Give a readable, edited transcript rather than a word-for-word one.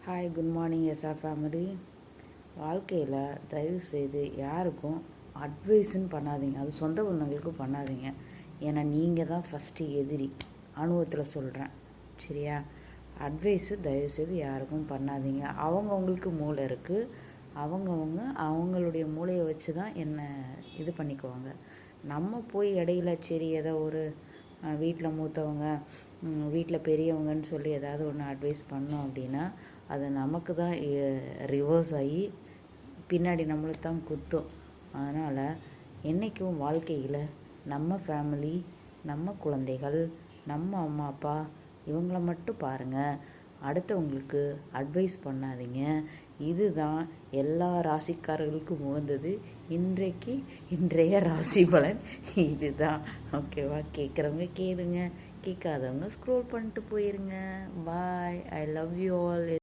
Hi, good morning SR family. வாழ்க்கையில் தயவுசெய்து யாருக்கும் அட்வைஸுன்னு பண்ணாதீங்க. அது சொந்த பந்தங்களுக்கும் பண்ணாதீங்க. ஏன்னா நீங்கள் தான் ஃபஸ்ட்டு எதிரி. அனுபவத்தில் சொல்கிறேன், சரியா? அட்வைஸு தயவுசெய்து யாருக்கும் பண்ணாதீங்க. அவங்கவுங்களுக்கு மூளை இருக்குது. அவங்களுடைய மூளையை வச்சு தான் என்ன இது பண்ணிக்குவாங்க. நம்ம போய் இடையில சரி ஏதோ ஒரு வீட்டில் மூத்தவங்க, வீட்டில் பெரியவங்கன்னு சொல்லி ஏதாவது ஒன்று அட்வைஸ் பண்ணோம் அப்படின்னா அது நமக்கு தான் ரிவர்ஸ் ஆகி பின்னாடி நம்மளுக்கு தான் குத்தும். அதனால் என்றைக்கும் வாழ்க்கையில் நம்ம ஃபேமிலி, நம்ம குழந்தைகள், நம்ம அம்மா அப்பா இவங்கள மட்டும் பாருங்கள். அடுத்தவங்களுக்கு அட்வைஸ் பண்ணாதீங்க. இதுதான் எல்லா ராசிக்காரர்களுக்கும் உகந்தது. இன்றைய ராசி பலன் இதுதான். ஓகேவா? கேட்குறவங்க கேளுங்க, கேட்காதவங்க ஸ்க்ரோல் பண்ணிட்டு போயிருங்க. Bye. I love you all.